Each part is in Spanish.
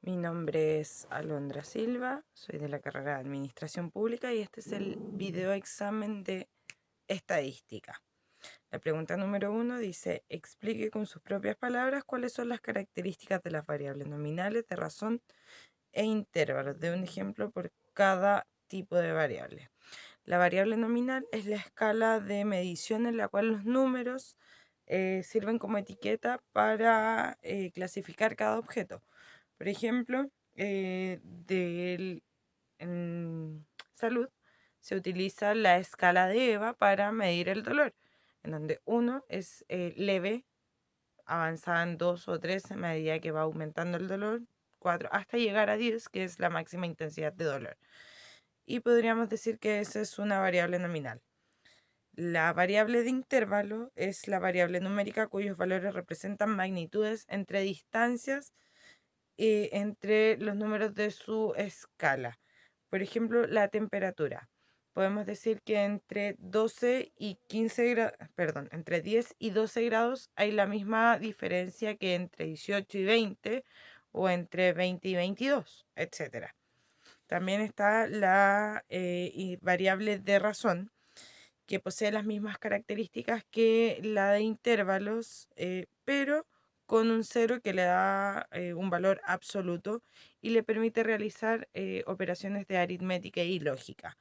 Mi nombre es Alondra Silva, soy de la carrera de Administración Pública y este es el video examen de estadística. La pregunta número 1 dice, explique con sus propias palabras cuáles son las características de las variables nominales de razón e intervalos. De un ejemplo por cada tipo de variable. La variable nominal es la escala de medición en la cual los números sirven como etiqueta para clasificar cada objeto. Por ejemplo, en salud se utiliza la escala de EVA para medir el dolor, en donde 1 es leve, avanzada en 2 o 3 a medida que va aumentando el dolor, 4 hasta llegar a 10, que es la máxima intensidad de dolor. Y podríamos decir que esa es una variable nominal. La variable de intervalo es la variable numérica cuyos valores representan magnitudes entre distancias entre los números de su escala. Por ejemplo, la temperatura. Podemos decir que entre 12 y 15 grados, perdón, entre 10 y 12 grados hay la misma diferencia que entre 18 y 20 o entre 20 y 22, etc. También está la variable de razón, que posee las mismas características que la de intervalos, pero con un cero que le da un valor absoluto y le permite realizar operaciones de aritmética y lógica.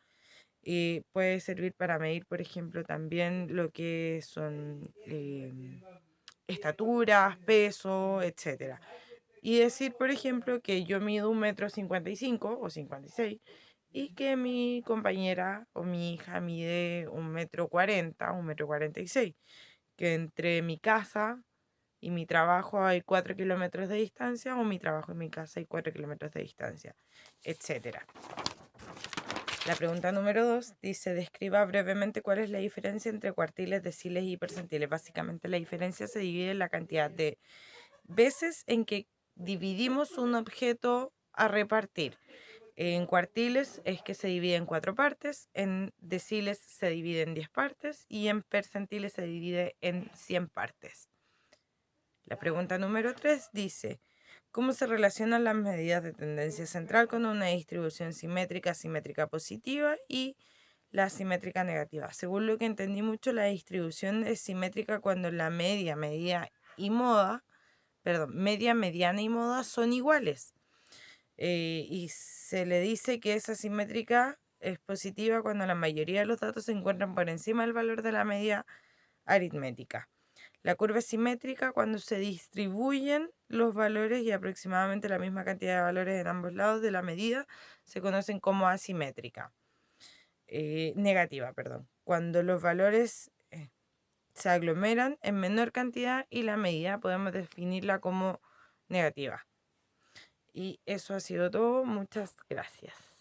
Puede servir para medir, por ejemplo, también lo que son estaturas, peso, etc. Y decir, por ejemplo, que yo mido 1,55 m o 56 y que mi compañera o mi hija mide 1,40 m, 1,46 m, que entre mi casa y mi trabajo hay 4 kilómetros de distancia o mi trabajo y mi casa hay 4 kilómetros de distancia, etc. La pregunta número 2 dice, describa brevemente cuál es la diferencia entre cuartiles, deciles y percentiles. Básicamente la diferencia se divide en la cantidad de veces en que dividimos un objeto a repartir. En cuartiles es que se divide en 4 partes, en deciles se divide en 10 partes y en percentiles se divide en 100 partes. La pregunta número 3 dice, ¿cómo se relacionan las medidas de tendencia central con una distribución simétrica, simétrica positiva y la simétrica negativa? Según lo que entendí mucho, la distribución es simétrica cuando la media, mediana y moda son iguales. Y se le dice que esa simétrica es positiva cuando la mayoría de los datos se encuentran por encima del valor de la media aritmética. La curva es simétrica cuando se distribuyen los valores y aproximadamente la misma cantidad de valores en ambos lados de la medida se conocen como asimétrica. Negativa, cuando los valores se aglomeran en menor cantidad y la medida podemos definirla como negativa. Y eso ha sido todo. Muchas gracias.